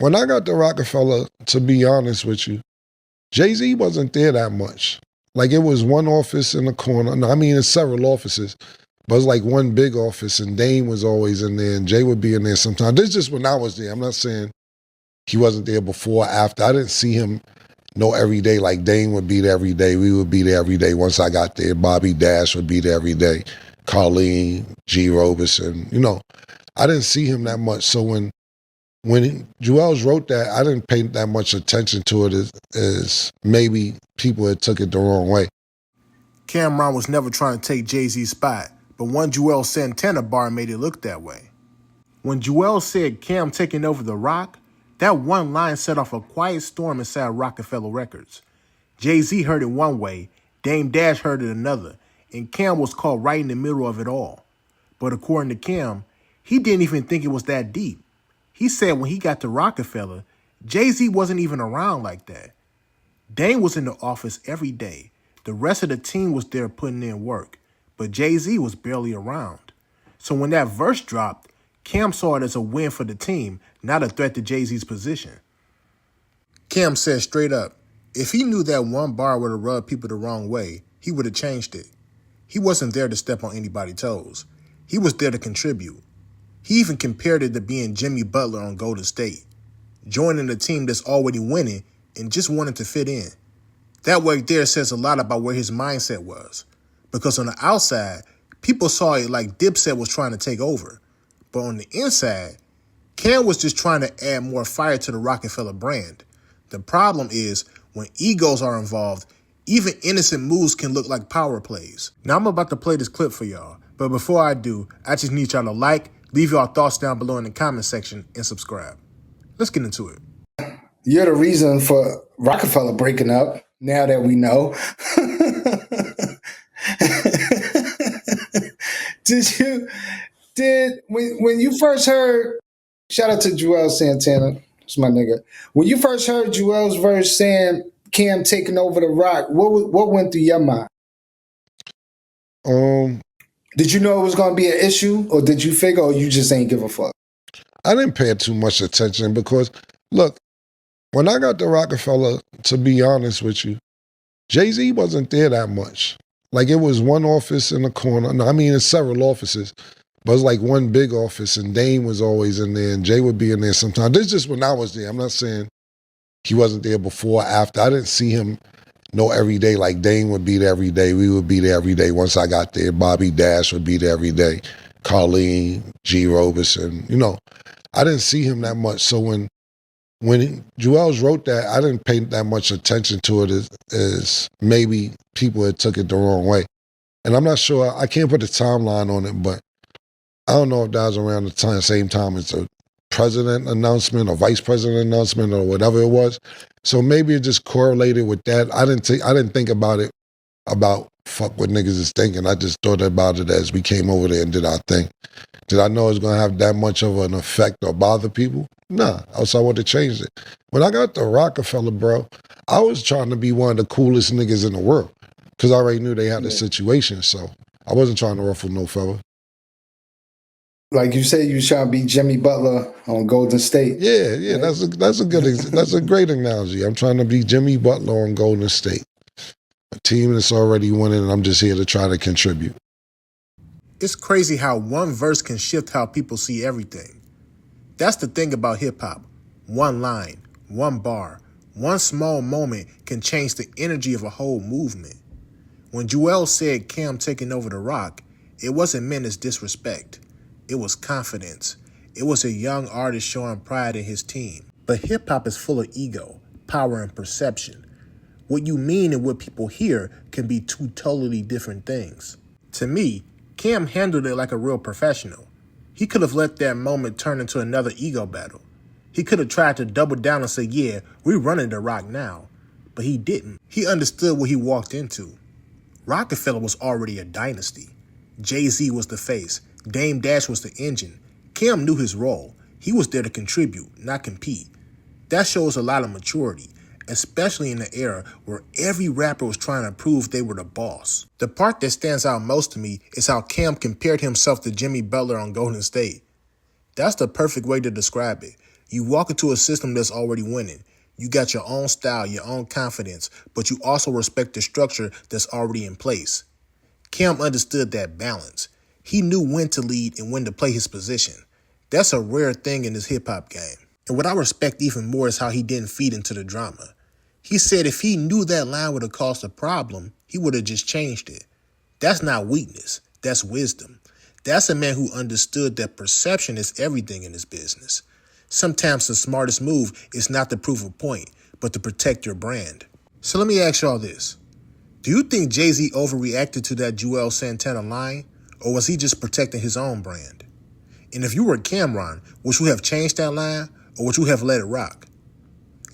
When I got to Rockefeller, to be honest with you, Jay-Z wasn't there that much. Like, it was one office in the corner. No, I mean, it's several offices, but it's like one big office, and Dame was always in there, and Jay would be in there sometimes. This is just when I was there. I'm not saying he wasn't there before or after. I didn't see him every day. Like, Dame would be there every day. We would be there every day once I got there. Bobby Dash would be there every day. Carlene, G. Robeson. I didn't see him that much. So when Juelz wrote that, I didn't pay that much attention to it as maybe people had took it the wrong way. Cameron was never trying to take Jay-Z's spot, but one Juelz Santana bar made it look that way. When Juelz said Cam taking over the Rock, that one line set off a quiet storm inside Rockefeller Records. Jay-Z heard it one way, Dame Dash heard it another, and Cam was caught right in the middle of it all. But according to Cam, he didn't even think it was that deep. He said when he got to Rockefeller, Jay-Z wasn't even around like that. Dame was in the office every day. The rest of the team was there putting in work, but Jay-Z was barely around. So when that verse dropped, Cam saw it as a win for the team, not a threat to Jay-Z's position. Cam said straight up, if he knew that one bar would have rubbed people the wrong way, he would have changed it. He wasn't there to step on anybody's toes. He was there to contribute. He even compared it to being Jimmy Butler on Golden State, joining a team that's already winning and just wanting to fit in. That right there says a lot about where his mindset was, because on the outside, people saw it like Dipset was trying to take over. But on the inside, Cam was just trying to add more fire to the Rockefeller brand. The problem is, when egos are involved, even innocent moves can look like power plays. Now I'm about to play this clip for y'all, but before I do, I just need y'all to like, leave y'all thoughts down below in the comment section, and subscribe. Let's get into it. You're the reason for Rockefeller breaking up, now that we know. When you first heard, shout out to Juelz Santana, that's my nigga. When you first heard Juelz's verse saying Cam taking over the Rock, what went through your mind? Did you know it was going to be an issue, or did you figure, or you just ain't give a fuck? I didn't pay too much attention because, look, when I got to Rockefeller, to be honest with you, Jay-Z wasn't there that much. Like, it was one office in the corner. No, I mean, it's several offices, but it's like one big office, and Dame was always in there, and Jay would be in there sometimes. This is just when I was there. I'm not saying he wasn't there before or after. I didn't see him every day. Like, Dame would be there every day. We would be there every day once I got there. Bobby Dash would be there every day. Carlene, G. Robeson. I didn't see him that much. So when Juelz wrote that, I didn't pay that much attention to it as maybe people had took it the wrong way. And I'm not sure, I can't put a timeline on it, but I don't know if that was around the same time as the president announcement or vice president announcement or whatever it was. So maybe it just correlated with that. I didn't think about it, about fuck what niggas is thinking. I just thought about it as we came over there and did our thing. Did I know it was going to have that much of an effect or bother people? Nah, else I would have changed it. When I got to Rockefeller, bro, I was trying to be one of the coolest niggas in the world because I already knew they had the situation, so I wasn't trying to ruffle no fella. Like you said, you was trying to be Jimmy Butler on Golden State. Yeah, right? that's a great analogy. I'm trying to be Jimmy Butler on Golden State, a team that's already winning, and I'm just here to try to contribute. It's crazy how one verse can shift how people see everything. That's the thing about hip-hop. One line, one bar, one small moment can change the energy of a whole movement. When Juelz said Cam taking over the Rock, it wasn't meant as disrespect. It was confidence. It was a young artist showing pride in his team. But hip-hop is full of ego, power, and perception. What you mean and what people hear can be two totally different things. To me, Cam handled it like a real professional. He could have let that moment turn into another ego battle. He could have tried to double down and say, yeah, we're running the Rock now. But he didn't. He understood what he walked into. Rockefeller was already a dynasty. Jay-Z was the face. Dame Dash was the engine. Cam knew his role. He was there to contribute, not compete. That shows a lot of maturity, especially in the era where every rapper was trying to prove they were the boss. The part that stands out most to me is how Cam compared himself to Jimmy Butler on Golden State. That's the perfect way to describe it. You walk into a system that's already winning. You got your own style, your own confidence, but you also respect the structure that's already in place. Cam understood that balance. He knew when to lead and when to play his position. That's a rare thing in this hip-hop game. And what I respect even more is how he didn't feed into the drama. He said if he knew that line would have caused a problem, he would have just changed it. That's not weakness. That's wisdom. That's a man who understood that perception is everything in this business. Sometimes the smartest move is not to prove a point, but to protect your brand. So let me ask y'all this. Do you think Jay-Z overreacted to that Juelz Santana line, or was he just protecting his own brand? And if you were Cameron, would you have changed that line, or would you have let it rock?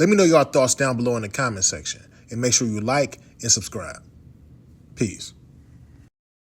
Let me know your thoughts down below in the comment section, and make sure you like and subscribe. Peace.